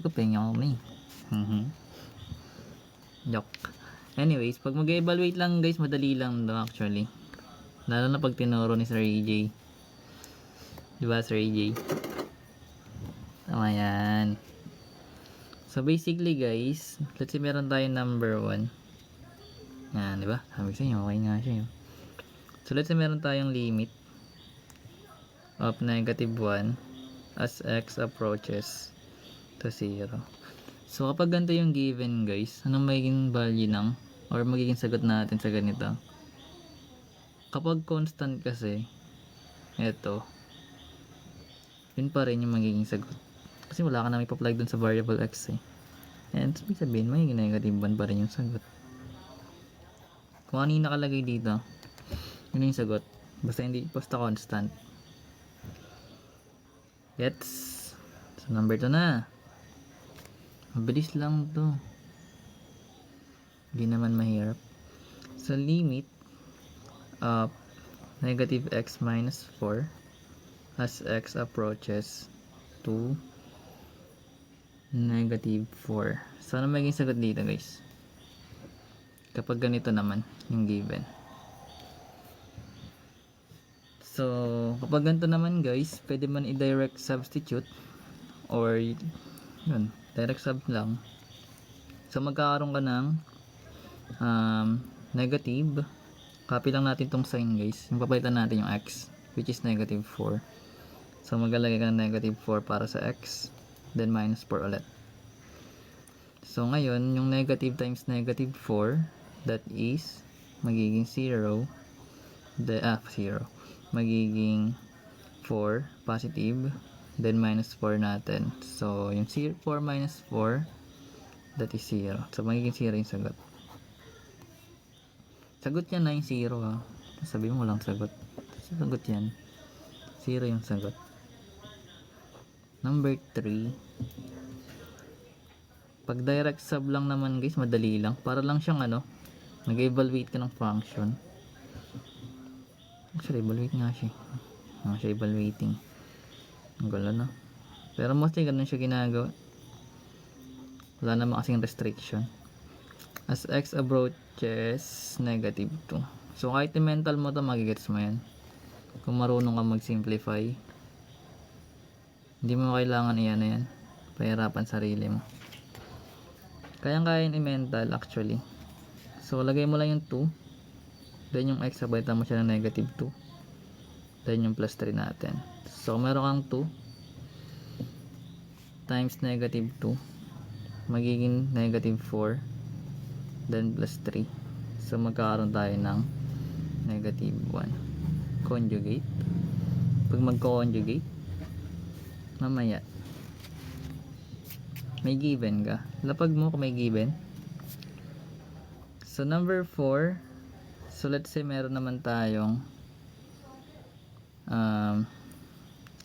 Pahinga ako may. Joke. Anyways, pag mag-evaluate lang guys, madali lang daw actually. Lalo na pag tinuro ni Sir AJ. Diba Sir AJ? Tama yan. So basically guys, let's say meron tayong number 1. Yan, diba? Sabi sa inyo, okay nga siya yun. So let's say meron tayong limit of negative 1 as x approaches to 0. So kapag ganito yung given guys, anong magiging value ng or magiging sagot natin sa ganito? Kapag constant kasi, eto, yun pa rin yung magiging sagot. Kasi wala ka na may pa-plug dun sa variable x eh. And sabi sabihin, magiging negative 1 pa rin yung sagot. Kung ano yung nakalagay dito, yun yung sagot. Basta constant. Gets? So number 2 na. Mabilis lang to. Hindi naman mahirap. So limit of negative x minus 4 as x approaches to negative 4. So ano magiging sagot dito guys? Kapag ganito naman yung given. So kapag ganito naman guys, pwede man i-direct substitute or yun, direct sub lang. So magkakaroon ka ng negative. Copy lang natin tong sign guys. Yung papalitan natin yung x, which is negative 4. So maglalagay ka ng negative 4 para sa x, then minus 4 ulit. So ngayon, yung negative times negative 4, that is magiging 0. 0. Magiging 4 positive, then minus 4 natin. So yung 4 minus 4, that is 0. So magiging 0 yung sagot. Sagot yan na yung 0 ha. Sabi mo walang sagot. Sagot yan. 0 yung sagot. Number 3. Pag direct sub lang naman guys, madali lang. Para lang siyang nag-evaluate ka ng function. Actually, evaluate nga siya. Siya evaluating. Ang gulo no. Pero mostly ganun siya ginagawa. Wala naman kasing restriction. As x approaches negative 2. So kahit i-mental mo to, magigets mo yan. Kung marunong ka mag-simplify, hindi mo kailangan iyan na yan. Pahirapan sarili mo. Kayang-kaya i-mental actually. So lagay mo lang yung 2. Then yung x, sabalitan mo siya ng negative 2. Then yung plus 3 natin. So meron kang 2 times negative 2, magiging negative 4, then plus 3. So magkakaroon tayo ng negative 1. Conjugate. Pag magko-conjugate, mamaya may given ka. Lapag mo kung may given. So number 4. So let's say meron naman tayong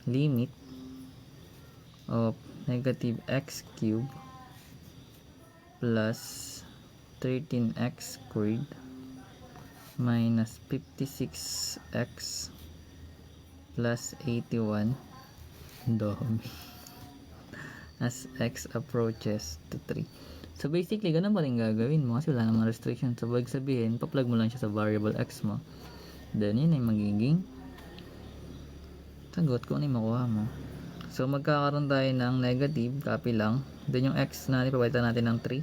limit of negative x cubed plus 13x squared minus 56x plus 81 as x approaches to 3. So basically, ganun pa rin gagawin mo kasi wala namang restriction. So wag sabihin, pa-plug mo lang siya sa variable x mo. Then yun ay magiging sagot kung ano yung makuha mo. So magkakaroon tayo ng negative, copy lang. Then yung x natin, papalitan natin ng 3.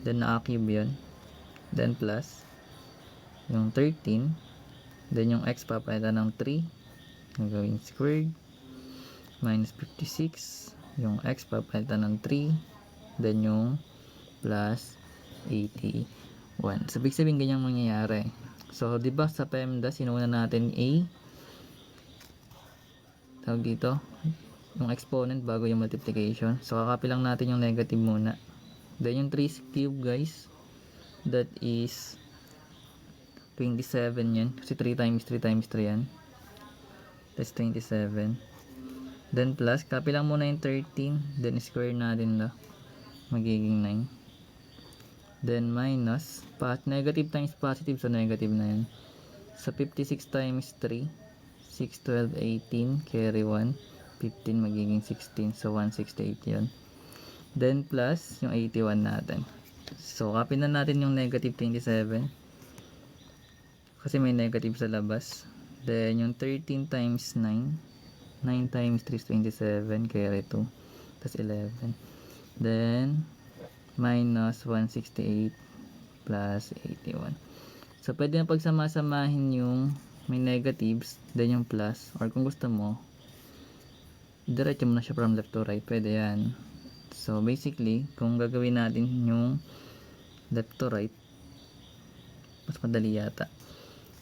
Then na-cube yun. Then plus yung 13. Then yung x papalitan ng 3. Gagawin squared. Minus 56. Yung x papalitan ng 3. Then yung plus 81. So big sabihin ganyang mangyayari. So diba sa PEMDAS, sinuuna natin a tawag dito yung exponent bago yung multiplication. So kakopy lang natin yung negative muna. Then yung 3 cube guys, that is 27 yan. Kasi 3 times 3 times 3 yan. That's 27. Then plus, copy lang muna yung 13. Then square natin na. Magiging 9. Then minus, negative times positive, so negative na yan. So 56 times 3, 6, 12, 18, carry 1. 15 magiging 16, so 168 yun. Then plus yung 81 natin. So, copy na natin yung negative 27. Kasi may negative sa labas. Then, yung 13 times 9. 9 times 3 is 27. Carry 2. Tapos 11. Then, minus 168 plus 81. So, pwede na pagsama-samahin yung may negatives, then yung plus. Or kung gusto mo, diretso mo na siya from left to right. Pwede yan. So, basically, kung gagawin natin yung left to right, mas madali yata.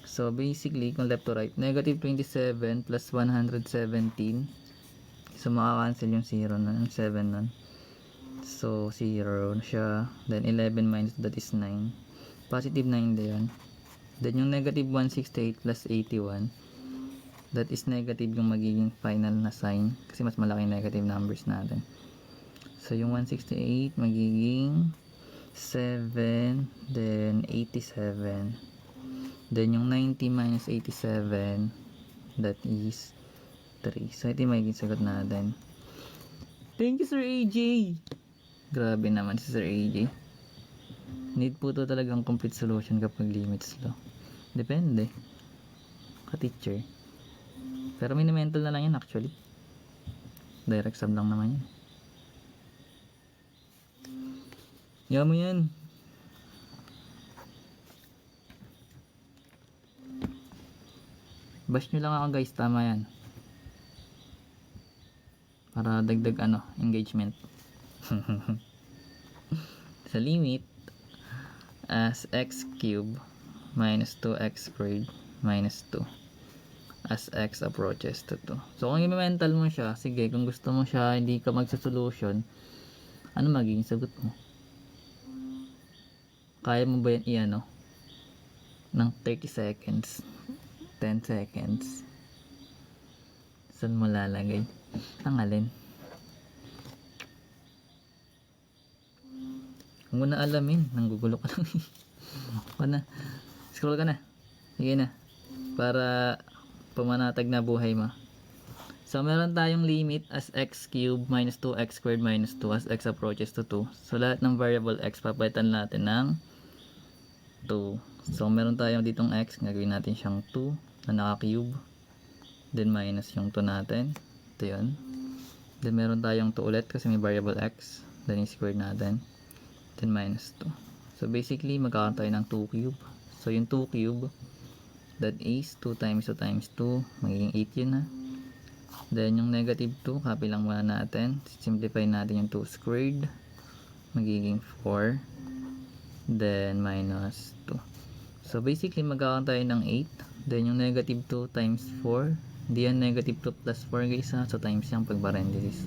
So, basically, kung left to right, negative 27 plus 117. So, makakancel yung 0 na, yung 7 nun. So, 0 na siya. Then, 11 minus that is 9. Positive 9 din yan. Then, yung negative 168 plus 81, that is negative yung magiging final na sign. Kasi mas malaki negative numbers natin. So, yung 168 magiging 7, then 87. Then, yung 90 minus 87, that is 3. So, ito yung magiging sagot natin. Thank you, Sir AJ! Grabe naman si Sir AJ. Need po to talagang complete solution kapag limits law. Depende. Ka-teacher. Pero mini-mental na lang yan actually. Direct sum lang naman yan. Yaman mo yan. Bash nyo lang ako guys. Tama yan. Para dagdag engagement. Sa limit as x cube minus 2x squared minus 2 as x approaches to 2. So kung i-mental mo siya, sige, kung gusto mo siya hindi ka magsa-solution, ano magiging sagot mo? Kaya mo ba yan ng 30 seconds, 10 seconds? Saan mo lalagay? Ang alin? Kung mo na alamin, nanggugulo ka lang. Ako na. Scroll ka na. Sige na. Para pumanatag na buhay mo. So, meron tayong limit as x cubed minus 2x squared minus 2 as x approaches to 2. So, lahat ng variable x, papalitan natin ng 2. So, meron tayong ditong x. Gagawin natin siyang 2 na naka-cube. Then, minus yung 2 natin. Ito yun. Then, meron tayong 2 ulit kasi may variable x. Then, i-squared natin. Then, minus 2. So, basically, magkakaroon tayo ng 2 cube. So, yung 2 cube, that is 2 times 2 times 2. Magiging 8 yun ha. Then, yung negative 2, copy lang muna natin. Simplify natin yung 2 squared. Magiging 4. Then, minus 2. So, basically, magkakaroon tayo ng 8. Then, yung negative 2 times 4. Hindi yan negative 2 plus 4 guys ha. So, times yung pag-parenthesis.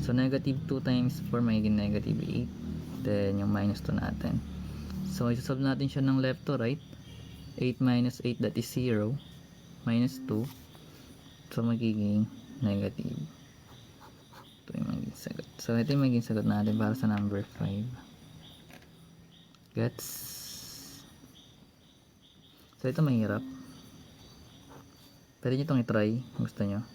So, negative 2 times 4 magiging negative 8. Then, yung minus 2 natin. So, isasolve natin siya ng left to right. 8 minus 8, that is 0. Minus 2. So, magiging negative. Ito yung magiging sagot. So, ito yung magiging sagot natin para sa number 5. Gets? So, ito mahirap. Pwede nyo itong itry. Gusto nyo.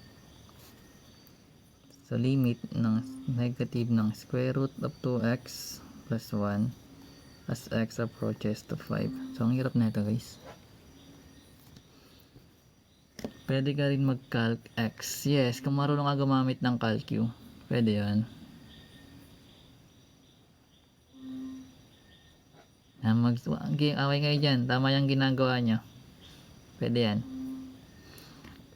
So, limit ng negative ng square root of 2x plus 1 as x approaches to 5. So, ang hirap na ito guys. Pwede ka rin mag-calc x. Yes, kung marunong ka gumamit ng calcu, pwede yan. Away kayo dyan. Tama yung ginagawa nyo. Pwede yan.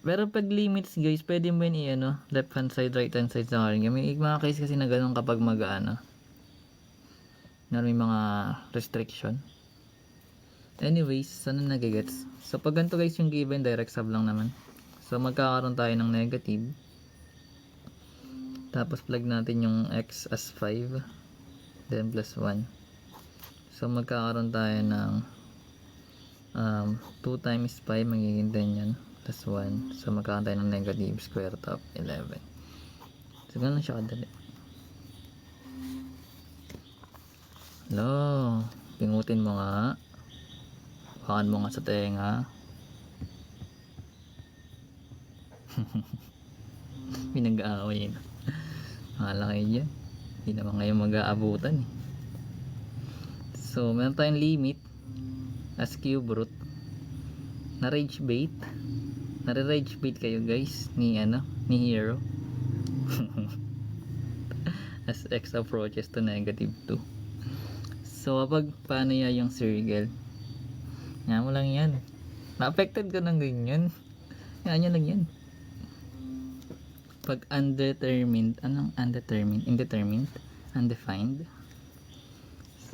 Pero pag limits guys, pwede mo yun left hand side, right hand side sa karing. May mga case kasi na ganun kapag may mga restriction. Anyways, sana nagigets. So, pag ganito guys yung given, direct sub lang naman. So, magkakaroon tayo ng negative. Tapos, plug natin yung x as 5. Then, plus 1. So, magkakaroon tayo ng 2 times 5, magiging 10 yan. Plus 1. So, magkakaroon tayo ng negative square root of 11. So, ganun siya kadali. Hello, pingutin mo nga. Hawakan mo nga sa tenga. Pinag-aaway yun. Mahala kayo dyan. Hindi naman ngayon mag-aabutan eh. So, meron tayong limit as cube root. Na-rage bait. Nare-rage bait kayo guys ni Hero. As x approaches to negative 2. So, kapag paano yung circle? Nga mo lang yan. Na-affected ka ng ganyan. Yan lang yan. Pag undetermined, anong undetermined? Indetermined? Undefined?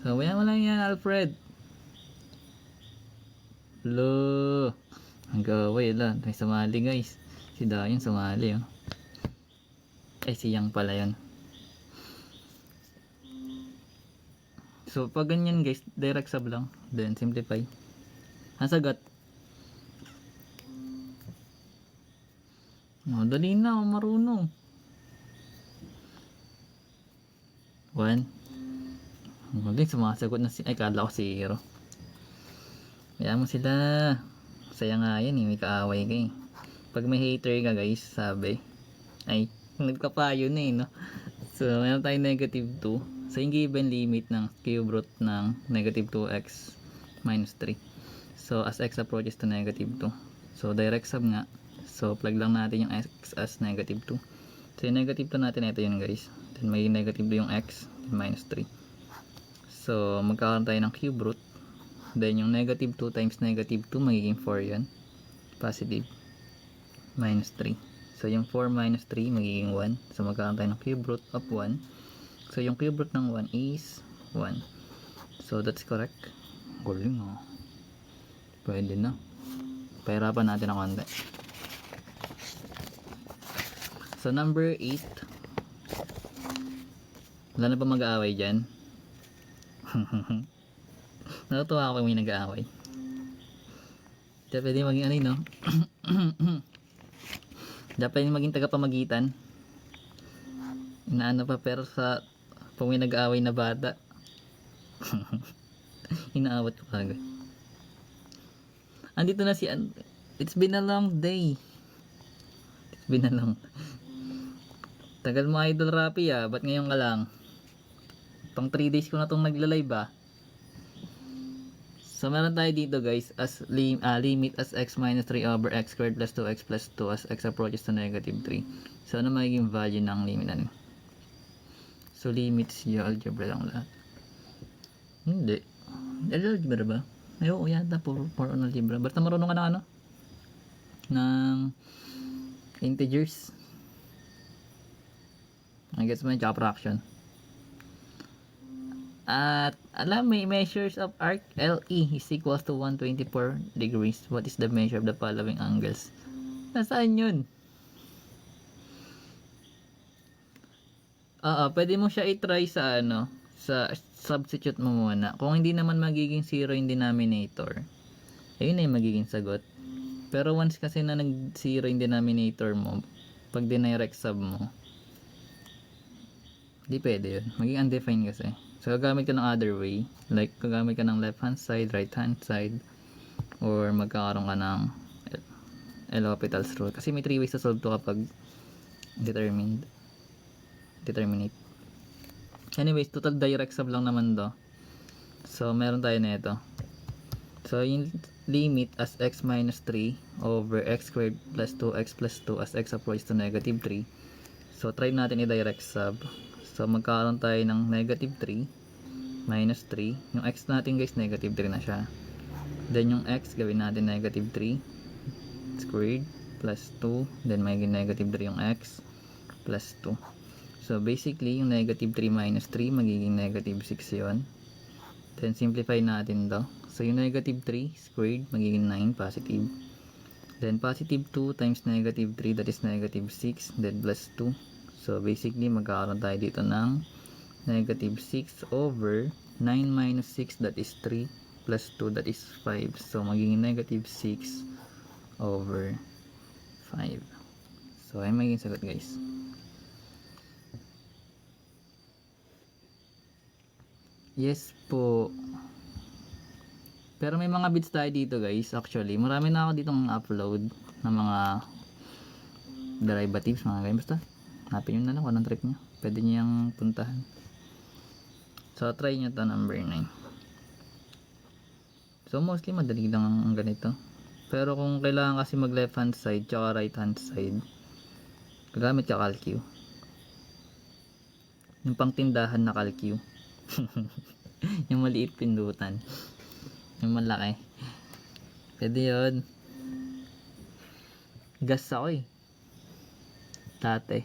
So, yan mo lang yan, Alfred. Lo. Ang gaway lang. May sumali guys. Si Dayan sumali oh. Ay, si Yang pala yun. So, pag ganyan guys, direct sub lang. Then, simplify. Ang sagot. Oh, dali na. Marunong. 1. Galing, sumasagot na si... Ay, kala ko si Hero. Kaya mo sila. Saya nga yan eh. May kaaway ka eh. Pag may hater ka guys, sabi. Ay, nagkapayo na eh, no? So, meron tayong negative 2. So, yung given limit ng cube root ng negative 2x minus 3. So, as x approaches to negative 2. So, direct sub nga. So, plug lang natin yung x as negative 2. So, yung negative 2 natin, ito yun guys. Then, may negative 2 yung x, minus 3. So, magkakaroon tayo ng cube root. Then, yung negative 2 times negative 2, magiging 4 yun. Positive. Minus 3. So, yung 4 minus 3, magiging 1. So, magkakaroon tayo ng cube root of 1. So, yung cube root ng 1 is 1. So, that's correct. Galing oh. Pwede na. Pahirapan natin ang konti. So, number 8. Wala na ba mag-aaway dyan? Natutuwa ako may nag-aaway. Diyan pwede maging ano yun, no? Diyan pwede maging tagapamagitan. Inaano pa, pero sa pag may nag-aaway na bata, inaawat ko kagad. Andito na si it's been a long day. It's been a long. Tagal mo Idol Rapi ah. Ba't ngayon ka lang? Pang 3 days ko na itong nagla-live ah. So meron tayo dito guys as limit as x minus 3 over x squared plus 2x plus 2 as x approaches to negative 3. So ano magiging value ng limit ano? So limits yung algebra lang lahat. Hindi. Algebra ba? Ay oo yata for on algebra. Basta marunong ka ng ano? Ng integers. I guess mo yung fraction. At alam may measures of arc LE is equals to 124 degrees. What is the measure of the following angles? Nasaan yun? Pwede mo siya i-try sa ano, sa substitute mo muna. Kung hindi naman magiging 0 yung denominator, ayun na yung magiging sagot. Pero once kasi na nag-0 yung denominator mo, pag dinirect sub mo, di pwede yun. Maging undefined kasi. So, gagamit ka ng other way. Like, gagamit ka ng left hand side, right hand side, or magkakaroon ka ng L'Hopital's rule. Kasi may 3 ways to solve to kapag determinate. Anyways, total direct sub lang naman to. So, meron tayo na ito. So, yung limit as x minus 3 over x squared plus 2x plus 2 as x approaches to negative 3. So, try natin i-direct sub. So, magkakaroon tayo ng negative 3 minus 3. Yung x natin guys, negative 3 na siya. Then, yung x, gawin natin negative 3 squared plus 2. Then, magiging negative 3 yung x plus 2. So, basically, yung negative 3 minus 3, magiging negative 6 yun. Then, simplify natin to. So, yung negative 3 squared, magiging 9 positive. Then, positive 2 times negative 3, that is negative 6. Then, plus 2. So, basically, magkakaroon tayo dito ng negative 6 over 9 minus 6, that is 3, plus 2, that is 5. So, magiging negative 6 over 5. So, ay magiging sagot guys. Yes po. Pero may mga bits tayo dito guys. Actually, marami na ako ditong upload ng mga derivatives, mga ganyan. Basta, hanapin nyo na lang kung anong trip nyo. Pwede nyo yung puntahan. So, try nyo to number 9. So, mostly madali lang ang ganito. Pero kung kailangan kasi mag left hand side tsaka right hand side, gagamit ka calcu. Yung pangtindahan na calcu. Yung maliit pindutan. Yung malaki. Pwede yun. Gas ako eh. Dati.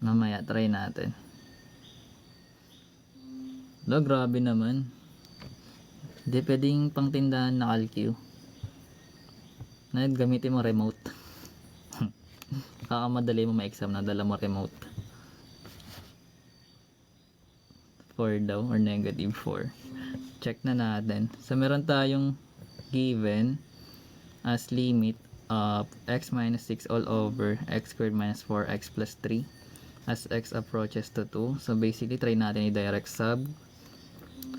Mamaya, try natin. Grabe naman. Hindi pwedeng pangtindahan na calcu. Gamitin mo remote. Kakamadali mo ma-exam na dala mo remote. 4 daw or negative 4. Check na natin. So meron tayong given as limit of x minus 6 all over x squared minus 4x plus 3 as x approaches to 2. So basically try natin i-direct sub.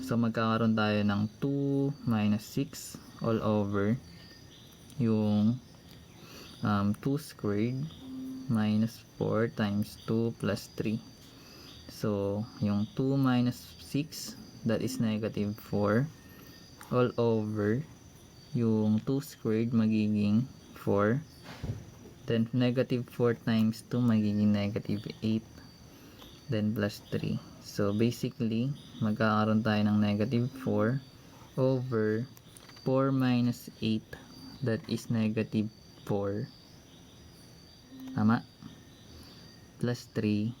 So magkakaroon tayo ng 2 minus 6 all over yung 2 squared minus 4 times 2 plus 3. So yung 2 minus 6, that is negative 4 all over yung 2 squared magiging 4, then negative 4 times 2 magiging negative 8, then plus 3. So basically magkakaroon tayo ng negative 4 over 4 minus 8, that is negative 4, tama, plus 3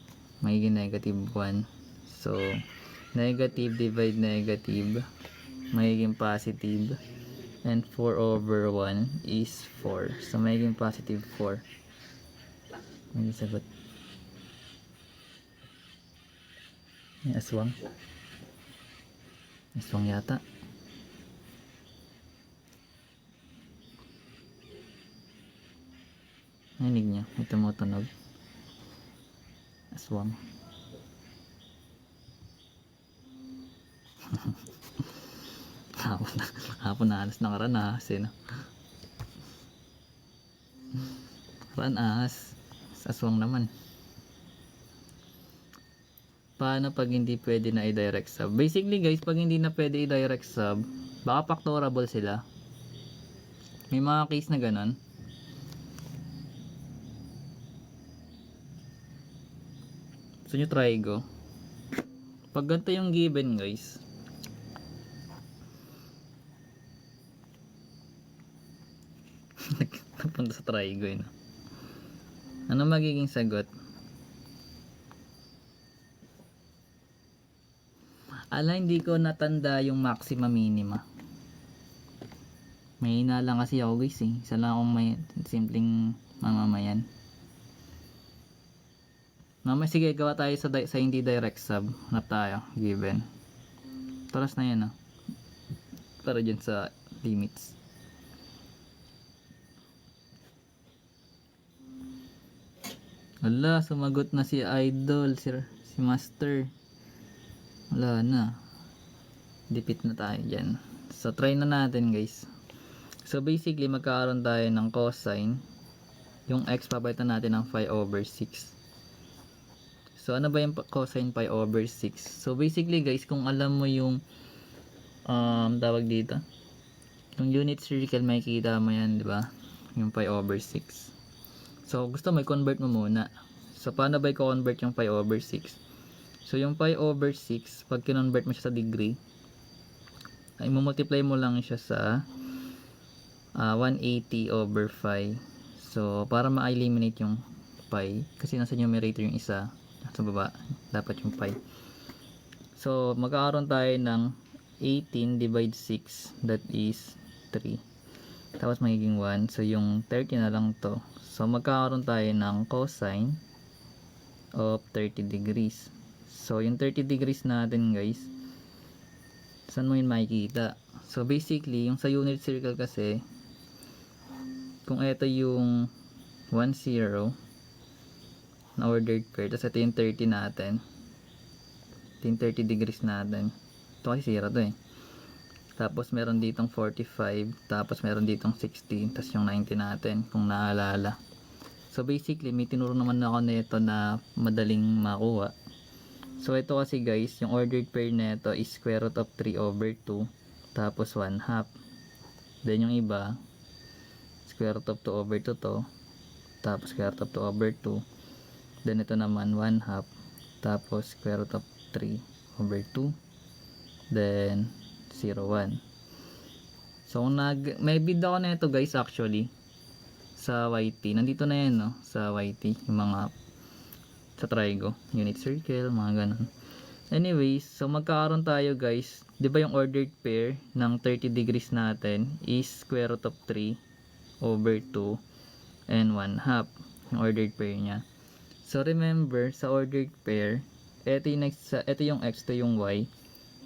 magiging negative 1. So negative divide negative magiging positive, and 4 over 1 is 4. So magiging positive 4. May sagot. May aswang. Aswang yata. Narinig niyo? May tumutunog. Aswang. hapon na alas ng ranas eh, no? Ranas. Aswang naman. Paano pag hindi pwede na i-direct sub? Basically guys, pag hindi na pwede i-direct sub, baka factorable sila. May mga case na ganon. So nyo try go. Pag ganito yung given guys, napunta sa trigo yun. Ano magiging sagot? Hindi ko natanda yung maxima minima. May hina lang kasi ako guys eh. Isa lang akong may simpleng mamamayan. Mamaya sige, gawa tayo sa hindi direct sub. Hanap tayo, given. Toras na yan para dyan sa limits. Wala, sumagot na si Idol, si Master. Wala na. Dipit na tayo dyan. So try na natin guys. So basically magkakaroon tayo ng cosine. Yung x papalitan natin ng 5 over 6. So ano ba yung cosine pi over 6? So basically guys, kung alam mo yung tawag dito, yung unit circle, makikita mo yan, di ba? Yung pi over 6. So gusto mo i-convert mo muna. So paano ba i-convert yung pi over 6? So yung pi over 6, pag kinonvert mo siya sa degree, ay multiply mo lang siya sa 180 over 5. So para ma-eliminate yung pi, kasi nasa numerator yung isa, sa baba dapat yung pi. So magkakaroon tayo ng 18 divide 6, that is 3. Tapos magiging 1. So yung 30 na lang to. So magkakaroon tayo ng cosine of 30 degrees. So yung 30 degrees natin guys, saan mo yun makikita? So basically yung sa unit circle kasi, kung ito yung 1, 0 na ordered pair, tapos ito yung 30 natin, ito yung 30 degrees natin, ito kasi 0 to eh, tapos meron ditong 45, tapos meron ditong 16, tapos yung 90 natin kung naalala. So basically, may tinuro naman ako nito na madaling makuha. So ito kasi guys, yung ordered pair nito is square root of 3 over 2 tapos 1 half. Then yung iba, square root of 2 over 2 to, tapos square root of 2 over 2. Then ito naman 1 half, tapos square root of 3 over 2. Then 0, 1. So may bid ako na ito guys actually sa YT. Nandito na yan no, sa YT, yung mga sa trigo, unit circle, mga ganun. Anyways, so magkakaroon tayo guys, di ba yung ordered pair ng 30 degrees natin is square root of 3 over 2 and 1 half, yung ordered pair niya. So remember, sa ordered pair, ito yung x, ito yung y,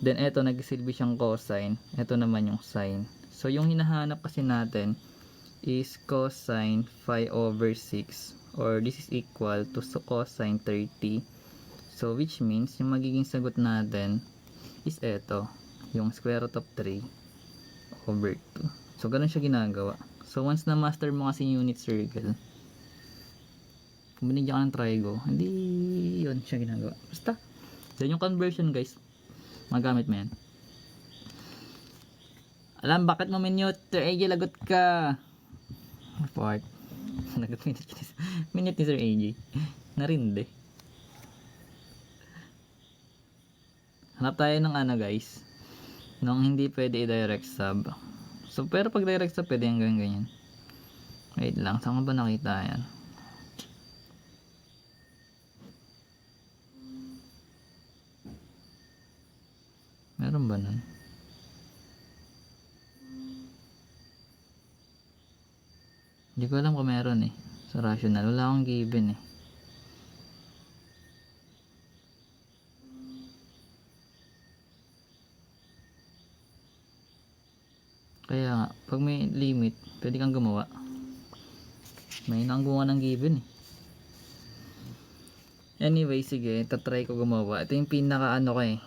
then ito nagsilbi siyang cosine, ito naman yung sine. So yung hinahanap kasi natin is cosine 5 over 6, or this is equal to cosine 30. So which means yung magiging sagot natin is eto, yung square root of 3 over 2. So ganun siya ginagawa. So once na master mo kasi yung unit circle, kung binigyan ka ng trigo, hindi yun siya ginagawa. Basta then yung conversion guys, magamit mo yan. Alam bakit mo minute? Sir AJ, lagot ka. Report. Lagot minute ni Sir AJ. Narindi. Hanap tayo ng ano guys, nung hindi pwede i-direct sub. So pero pag direct sub pwede yung ganyan. Wait lang, saan ko ba nakita yan? Meron ba nun? Hindi ko alam kung meron eh. Sa rational, wala akong given eh. Kaya nga, pag may limit, pwede kang gumawa. May nangguha ng given eh. Anyway, sige, tatry ko gumawa. Ito yung pinaka ano ko eh.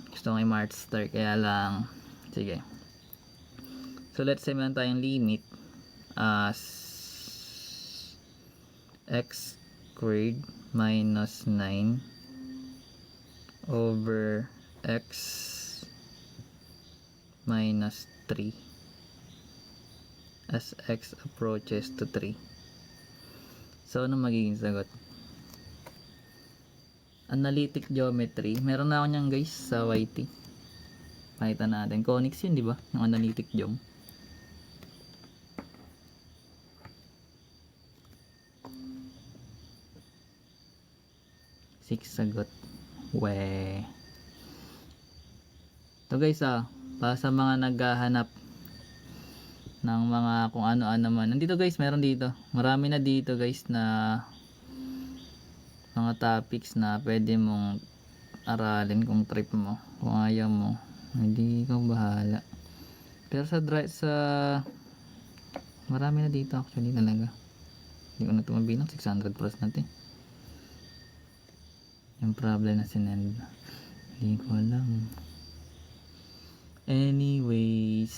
Gusto ko i-Mart Star, kaya lang, sige. So let's say meron tayong limit as x squared minus 9 over x minus 3 as x approaches to 3. So ano magiging sagot? Analytic geometry, meron na ako nyan guys sa YT. Pakita natin, conics yun diba, yung analytic geom. Six sagot. We. Ito guys para sa mga naghahanap ng mga kung ano-ano man. Nandito guys, meron dito. Marami na dito guys na mga topics na pwede mong aralin kung trip mo. Kung ayaw mo, hindi ikaw bahala. Pero sa marami na dito actually talaga. Hindi ko na ito mabilang, 600 plus natin. Yung problem na sinend, hindi ko alam. Anyways,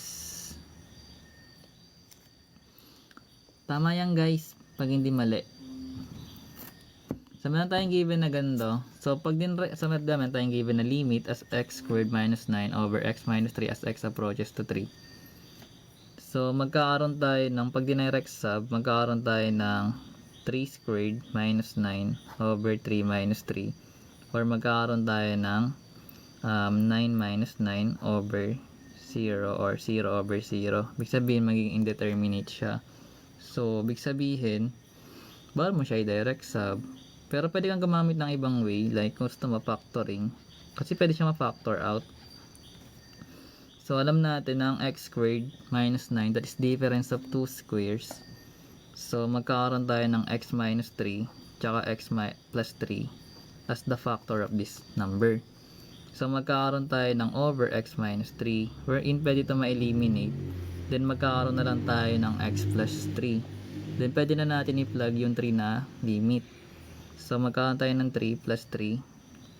tama yan guys pag hindi mali. So meron tayong given na ganito. So pag din sa method meron tayong given na limit as x squared minus 9 over x minus 3 as x approaches to 3. So magkakaroon tayo ng, pag dinirect sub, magkakaroon tayo ng 3 squared minus 9 over 3 minus 3, or magkakaroon tayo ng 9 minus 9 over 0 or 0 over 0. Ibig sabihin magiging indeterminate siya. So ibig sabihin bawal mo siya i-direct sub, pero pwede kang gumamit ng ibang way, like kung gusto mo factoring, kasi pwede siya ma-factor out. So alam natin na ang x squared minus 9, that is difference of 2 squares. So magkakaroon tayo ng x minus 3 tsaka x plus 3 as the factor of this number. So magkakaroon tayo ng over x minus 3, wherein pwede ito ma-eliminate. Then magkakaroon na lang tayo ng x plus 3. Then pwede na natin i-plug yung 3 na limit. So magkakaroon tayo ng 3 plus 3,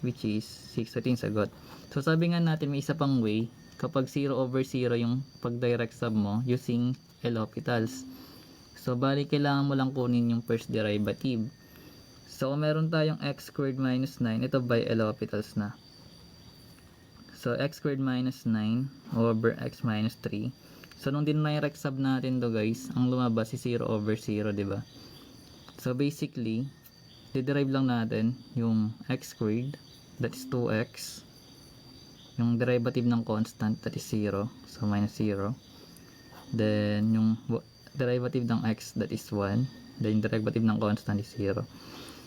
which is 6. Ito yung sagot. So sabi nga natin may isa pang way, kapag 0 over 0 yung pag-direct sub mo using L'Hopital's. So, bali kailangan mo lang kunin yung first derivative. So, kung meron tayong x squared minus 9, ito by L'Hopital's na. So, x squared minus 9 over x minus 3. So, nung dinirect sub natin to guys, ang lumabas is 0 over 0, diba? So, basically, diderive lang natin yung x squared, that is 2x. Yung derivative ng constant, that is 0. So, minus 0. Then, yung derivative ng x, that is 1. Then, derivative ng constant is 0.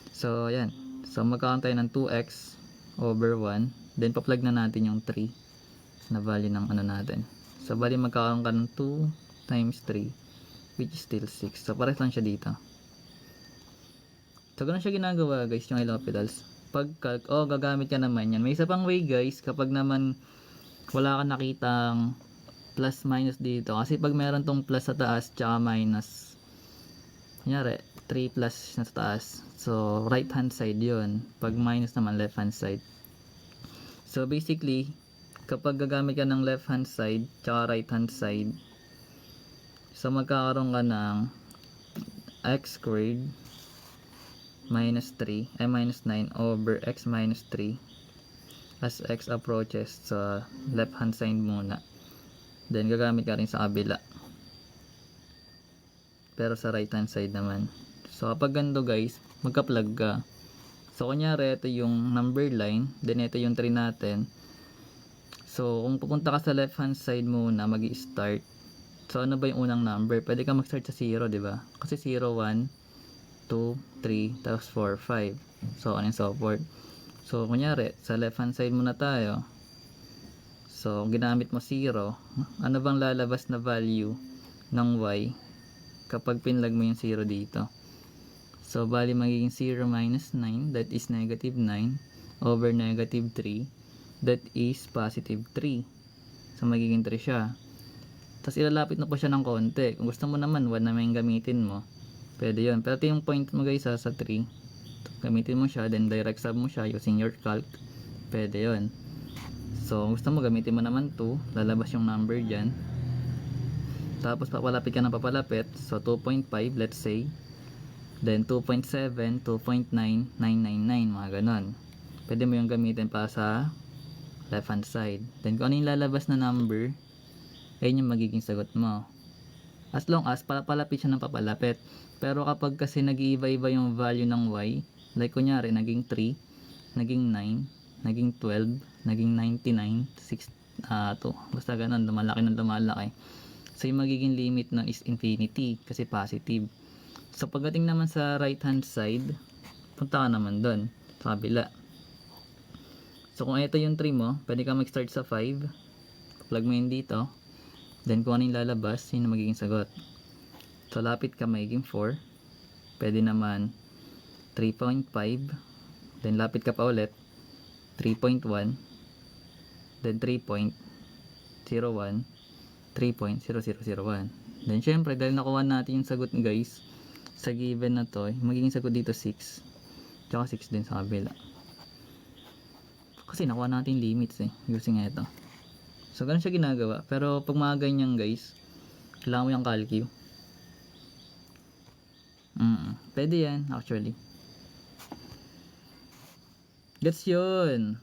So, ayan. So, magkakaroon tayo ng 2x over 1. Then, pa-plug na natin yung 3 na value ng ano natin. So, bali magkakaroon ka ng 2 times 3, which is still 6. So, pares lang siya dito. So, ganun siya ginagawa, guys, yung L'Hopital's. Gagamit ka naman yan. May isa pang way, guys, kapag naman wala ka nakitang plus minus dito. Kasi pag meron tong plus sa taas, tsaka minus, kunyari, 3 plus na sa taas. So, right hand side yun. Pag minus naman, left hand side. So, basically, kapag gagamit ka ng left hand side, tsaka right hand side, so, magkakaroon ka ng x squared minus 3, minus 9 over x minus 3 as x approaches sa left hand side muna. Then, gagamit ka rin sa kabila. Pero sa right hand side naman. So, kapag ganito guys, magka-plug ka. So, kunyari, ito yung number line. Then, ito yung 3 natin. So, kung pupunta ka sa left hand side muna, mag-i-start. So, ano ba yung unang number? Pwede ka mag-start sa 0, diba? Kasi 0, 1, 2, 3, tapos 4, 5. So, on and so forth. So, kunyari, sa left hand side muna tayo. So, ginamit mo 0. Ano bang lalabas na value ng y kapag pinlag mo yung 0 dito? So, bali magiging 0 minus 9, that is negative 9, over negative 3, that is positive 3. So, magiging 3 siya. Tapos, ilalapit na po siya ng konti. Kung gusto mo naman, 1 naman yung gamitin mo. Pwede yun. Pero ito yung point mo guys sa 3. Gamitin mo siya, then direct sub mo siya using your calc. Pwede yun. So, kung gusto mo, gamitin mo naman 2. Lalabas yung number dyan. Tapos, papalapit ka ng papalapit. So, 2.5, let's say. Then 2.7, 2.9, 999, mga ganon. Pwede mo yung gamitin pa sa left hand side. Then kung ano yung lalabas na number, ayun yung magiging sagot mo. As long as palapit siya ng papalapit. Pero kapag kasi nag-iiba-iba yung value ng y, like kunyari naging 3, naging 9, naging 12, naging 99, 6, 2. Basta ganon, lumalaki ng lumalaki. So yung magiging limit nun is infinity kasi positive. So, pagdating naman sa right hand side, punta ka naman doon, sa kabila. So, kung ito yung 3 mo, pwede ka mag-start sa 5. Plug mo yun dito. Then, kung ano yung lalabas, yun ang magiging sagot. So, lapit ka, magiging 4. Pwede naman 3.5. Then, lapit ka pa ulit, 3.1. Then, 3.01. 3.0001. Then, syempre, dahil nakuha natin yung sagot guys, sa given na to, magiging sagot dito 6. Tsaka 6 din sa kabila. Kasi nakuha natin limits using ito. So, ganun siya ginagawa. Pero, pag mga ganyan guys, kailangan mo yung calcu. Pwede yan, actually. Gets yun.